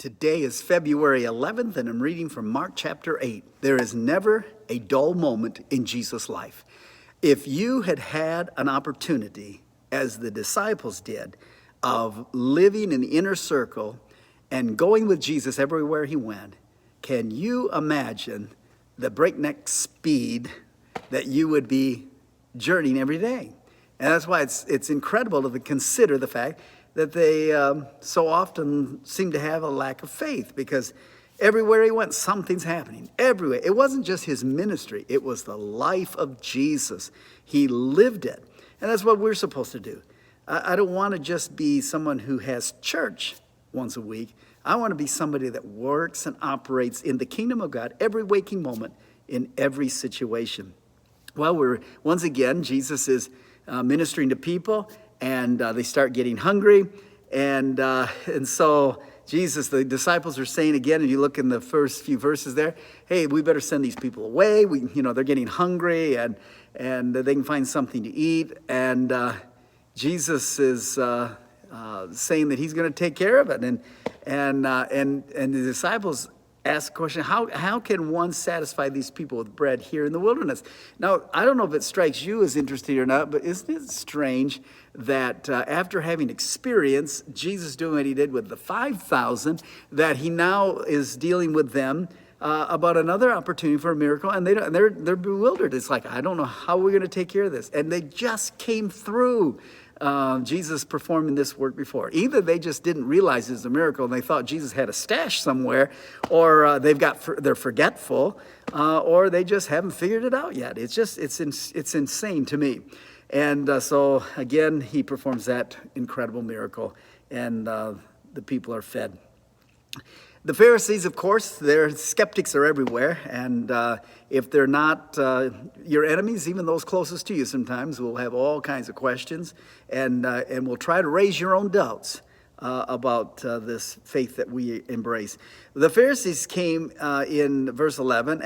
Today is February 11th, and I'm reading from Mark chapter 8. There is never a dull moment in Jesus' life. If you had had an opportunity, as the disciples did, of living in the inner circle and going with Jesus everywhere he went, can you imagine the breakneck speed that you would be journeying every day? And that's why it's incredible to consider the fact that they so often seem to have a lack of faith, because everywhere he went, something's happening. Everywhere. It wasn't just his ministry. It was the life of Jesus. He lived it. And that's what we're supposed to do. I don't want to just be someone who has church once a week. I want to be somebody that works and operates in the kingdom of God every waking moment in every situation. Well, once again, Jesus is ministering to people, and they start getting hungry. And so Jesus, the disciples are saying again, and you look in the first few verses there, hey, we better send these people away. They're getting hungry, and they can find something to eat. And Jesus is saying that he's going to take care of it. And the disciples ask the question, how can one satisfy these people with bread here in the wilderness? Now, I don't know if it strikes you as interesting or not, but isn't it strange that after having experienced Jesus doing what he did with the 5,000, that he now is dealing with them about another opportunity for a miracle, and they're bewildered. It's like, I don't know how we're going to take care of this. And they just came through Jesus performing this work before. Either they just didn't realize it was a miracle and they thought Jesus had a stash somewhere, or they're forgetful, or they just haven't figured it out yet. It's insane to me. And so again, he performs that incredible miracle, and the people are fed. The Pharisees, of course, their skeptics are everywhere, and if they're not your enemies, even those closest to you sometimes will have all kinds of questions, and will try to raise your own doubts about this faith that we embrace. The Pharisees came in verse 11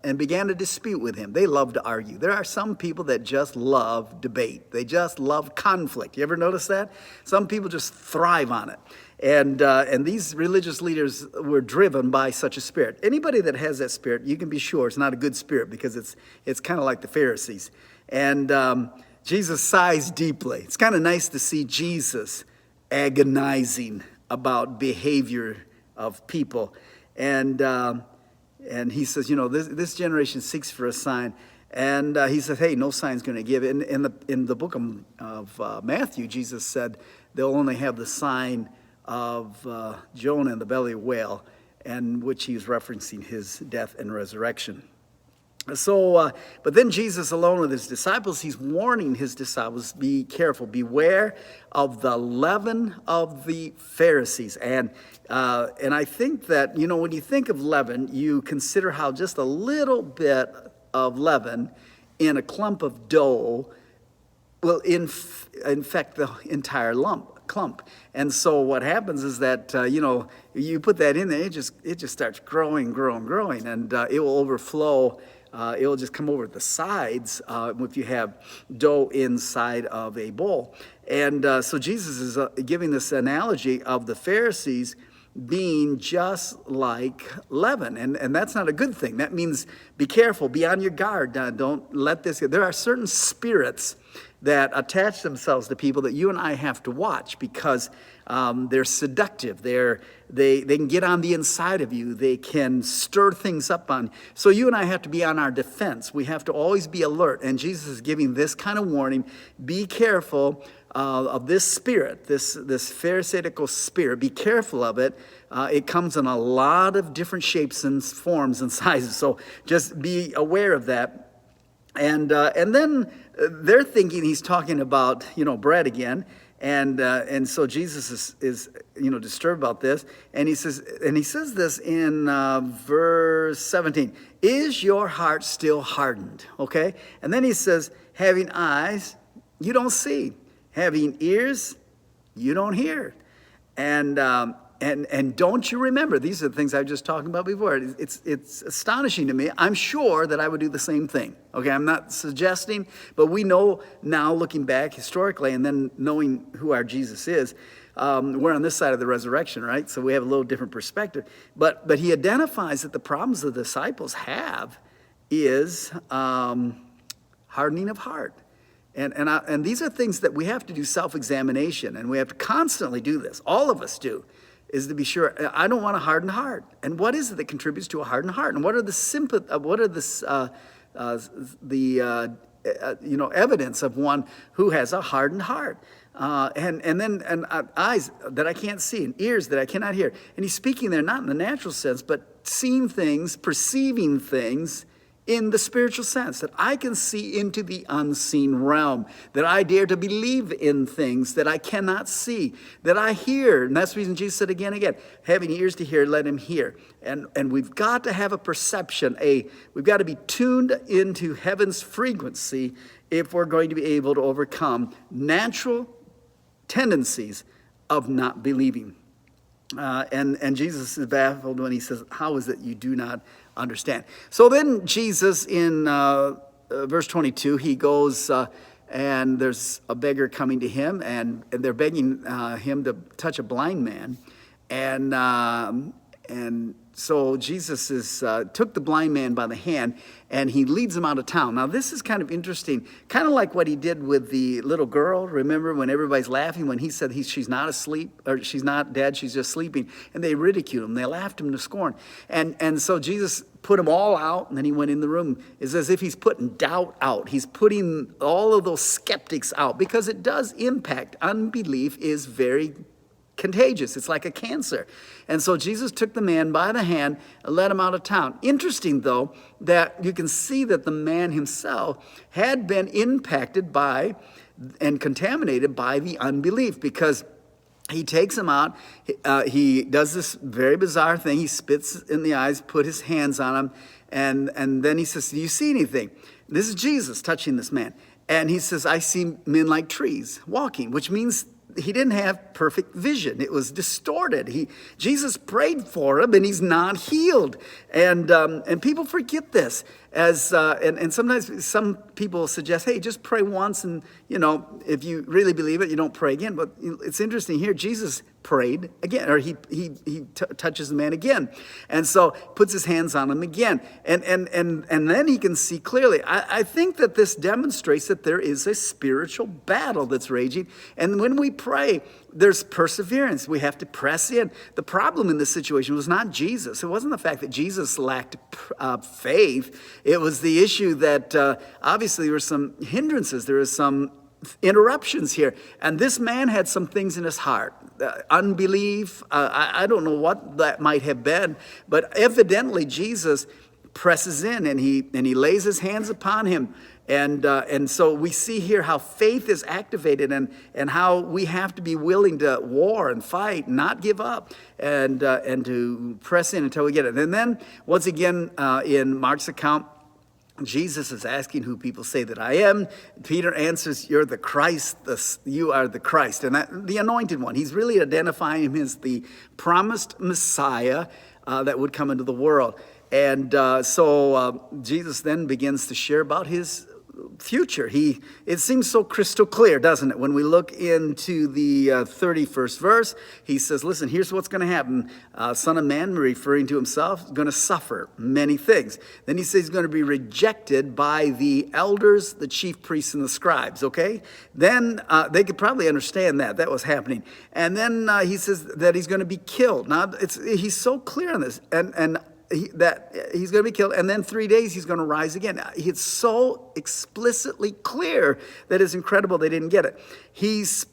and began to dispute with him. They love to argue. There are some people that just love debate. They just love conflict. You ever notice that? Some people just thrive on it. And these religious leaders were driven by such a spirit. Anybody that has that spirit, you can be sure it's not a good spirit, because it's kind of like the Pharisees. And Jesus sighs deeply. It's kind of nice to see Jesus agonizing about behavior of people. And he says, this generation seeks for a sign. And he says, hey, no sign's going to give. In the book of Matthew, Jesus said they'll only have the sign of Jonah in the belly of a whale, and which he was referencing his death and resurrection. So, but then Jesus, alone with his disciples, he's warning his disciples, be careful, beware of the leaven of the Pharisees. And I think that, when you think of leaven, you consider how just a little bit of leaven in a clump of dough will infect the entire clump. And so what happens is that, you put that in there, it just starts growing, and it will overflow. It will just come over the sides if you have dough inside of a bowl. And so Jesus is giving this analogy of the Pharisees being just like leaven. And that's not a good thing. That means be careful, be on your guard. Don't let this get. There are certain spirits that attach themselves to people that you and I have to watch, because they're seductive. They can get on the inside of you. They can stir things up on. So you and I have to be on our defense. We have to always be alert. And Jesus is giving this kind of warning. Be careful of this spirit, this pharisaical spirit. Be careful of it. It comes in a lot of different shapes and forms and sizes. So just be aware of that. And then they're thinking he's talking about, bread again. And so Jesus is disturbed about this. And he says this in verse 17, is your heart still hardened? Okay. And then he says, having eyes, you don't see. Having ears, you don't hear. And don't you remember? These are the things I was just talking about before. It's astonishing to me. I'm sure that I would do the same thing. Okay, I'm not suggesting, but we know now, looking back historically, and then knowing who our Jesus is, We're on this side of the resurrection, right? So we have a little different perspective. But he identifies that the problems the disciples have is hardening of heart. And these are things that we have to do self-examination, and we have to constantly do this. All of us do, is to be sure, I don't want a hardened heart. And what is it that contributes to a hardened heart? And what are the evidence of one who has a hardened heart? And eyes that I can't see, and ears that I cannot hear. And he's speaking there not in the natural sense, but seeing things, perceiving things in the spiritual sense, that I can see into the unseen realm, that I dare to believe in things that I cannot see, that I hear. And that's the reason Jesus said again and again, having ears to hear, let him hear. And we've got to have a perception, we've got to be tuned into heaven's frequency if we're going to be able to overcome natural tendencies of not believing. And Jesus is baffled when he says, how is it you do not understand? So then Jesus in verse 22, he goes and there's a beggar coming to him, and they're begging him to touch a blind man. And so Jesus took the blind man by the hand, and he leads him out of town. Now, this is kind of interesting, kind of like what he did with the little girl. Remember when everybody's laughing when he said she's not asleep, or she's not dead, she's just sleeping, and they ridiculed him. They laughed him to scorn. And so Jesus put them all out, and then he went in the room. It's as if he's putting doubt out. He's putting all of those skeptics out, because it does impact. Unbelief is very contagious. It's like a cancer. And so Jesus took the man by the hand and led him out of town. Interesting, though, that you can see that the man himself had been impacted by and contaminated by the unbelief, because he takes him out. He does this very bizarre thing. He spits in the eyes, put his hands on him, and then he says, do you see anything? This is Jesus touching this man. And he says, I see men like trees walking, which means he didn't have perfect vision. It was distorted. Jesus prayed for him, and he's not healed. And people forget this. And sometimes some people suggest, hey, just pray once, and if you really believe it, you don't pray again. But it's interesting here. Jesus prayed again, or he touches the man again, and so puts his hands on him again, and then he can see clearly. I think that this demonstrates that there is a spiritual battle that's raging, and when we pray, there's perseverance. We have to press in. The problem in this situation was not Jesus. It wasn't the fact that Jesus lacked faith. It was the issue that obviously there were some hindrances. There was some interruptions here. And this man had some things in his heart. Unbelief. I don't know what that might have been. But evidently Jesus presses in, and he lays his hands upon him. And so we see here how faith is activated, and how we have to be willing to war and fight, and not give up, and to press in until we get it. And then once again in Mark's account, Jesus is asking who people say that I am. Peter answers, you're the Christ. You are the Christ, and the anointed one. He's really identifying him as the promised Messiah that would come into the world. And so Jesus then begins to share about his future. It seems so crystal clear, doesn't it? When we look into the 31st verse, he says, listen, here's what's going to happen. Son of Man, referring to himself, is going to suffer many things. Then he says he's going to be rejected by the elders, the chief priests, and the scribes, okay? Then they could probably understand that was happening. And then he says that he's going to be killed. Now, he's so clear on this. And that he's going to be killed, and then 3 days he's going to rise again. It's so explicitly clear that it's incredible they didn't get it.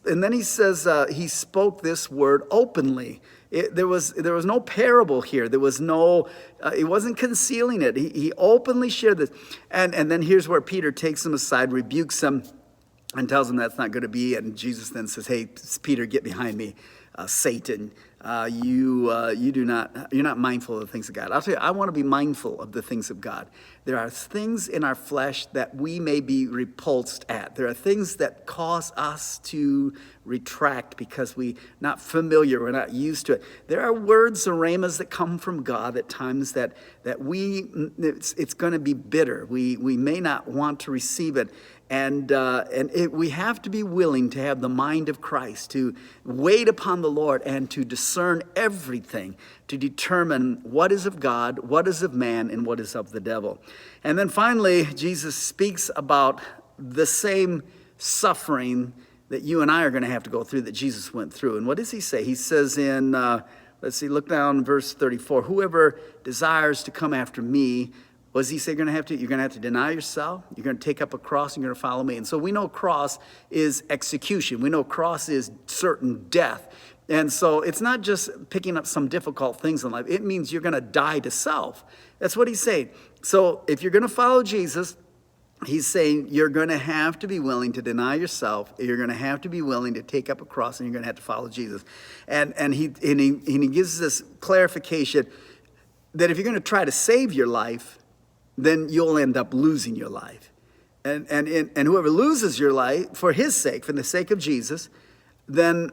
And then he says he spoke this word openly. There was no parable here. There was no. He wasn't concealing it. He openly shared this. And then here's where Peter takes him aside, rebukes him, and tells him that's not going to be. And Jesus then says, "Hey, Peter, get behind me, Satan. You're not mindful of the things of God." I'll tell you, I want to be mindful of the things of God. There are things in our flesh that we may be repulsed at. There are things that cause us to retract because we're not familiar, we're not used to it. There are words or rhemas that come from God at times that it's going to be bitter. We may not want to receive it. We have to be willing to have the mind of Christ, to wait upon the Lord and to discern everything, to determine what is of God, what is of man, and what is of the devil. And then finally, Jesus speaks about the same suffering that you and I are going to have to go through that Jesus went through. And what does he say? He says in, let's see, look down verse 34, whoever desires to come after me, what does he say you're going to have to? You're going to have to deny yourself. You're going to take up a cross and you're going to follow me. And so we know cross is execution. We know cross is certain death. And so it's not just picking up some difficult things in life. It means you're going to die to self. That's what he's saying. So if you're going to follow Jesus, he's saying you're going to have to be willing to deny yourself. You're going to have to be willing to take up a cross, and you're going to have to follow Jesus. And he gives this clarification that if you're going to try to save your life, then you'll end up losing your life. And whoever loses your life for his sake, for the sake of Jesus, then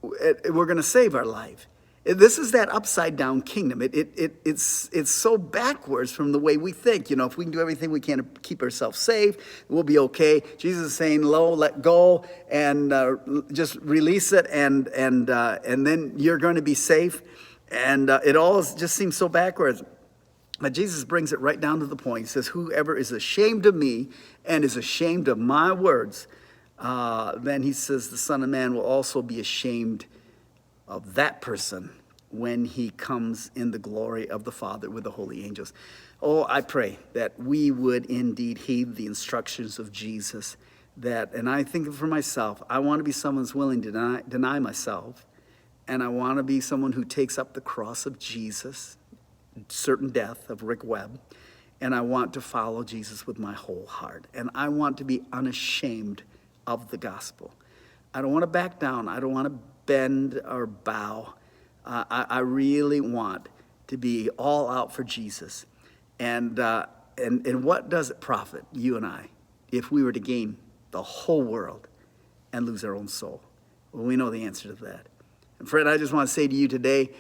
we're going to save our life. This is that upside down kingdom. It's so backwards from the way we think. You know, if we can do everything we can to keep ourselves safe, we'll be okay. Jesus is saying, let go and just release it, and then you're going to be safe. And it all just seems so backwards. But Jesus brings it right down to the point. He says, whoever is ashamed of me and is ashamed of my words, then he says the Son of Man will also be ashamed of that person when he comes in the glory of the Father with the holy angels. Oh, I pray that we would indeed heed the instructions of Jesus. And I think for myself, I want to be someone who's willing to deny myself. And I want to be someone who takes up the cross of Jesus, certain death of Rick Webb, and I want to follow Jesus with my whole heart. And I want to be unashamed of the gospel. I don't want to back down. I don't want to bend or bow. I really want to be all out for Jesus. And what does it profit you and I if we were to gain the whole world and lose our own soul? Well, we know the answer to that. And friend, I just want to say to you today,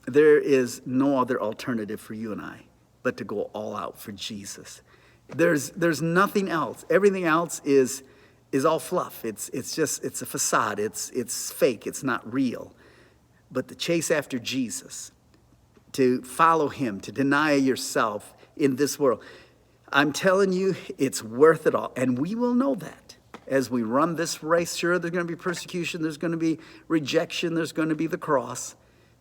there is no other alternative for you and I but to go all out for Jesus. There's nothing else. Everything else is all fluff. It's a facade. It's fake. It's not real. But to chase after Jesus, to follow him, to deny yourself in this world, I'm telling you, it's worth it all. And we will know that as we run this race. Sure, there's going to be persecution. There's going to be rejection. There's going to be the cross.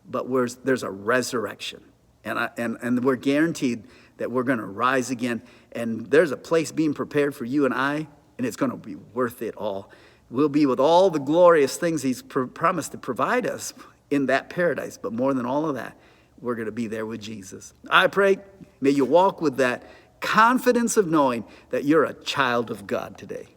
But there's a resurrection, and we're guaranteed that we're going to rise again, and there's a place being prepared for you and I, and it's going to be worth it all. We'll be with all the glorious things he's promised to provide us in that paradise, but more than all of that, we're going to be there with Jesus. I pray, may you walk with that confidence of knowing that you're a child of God today.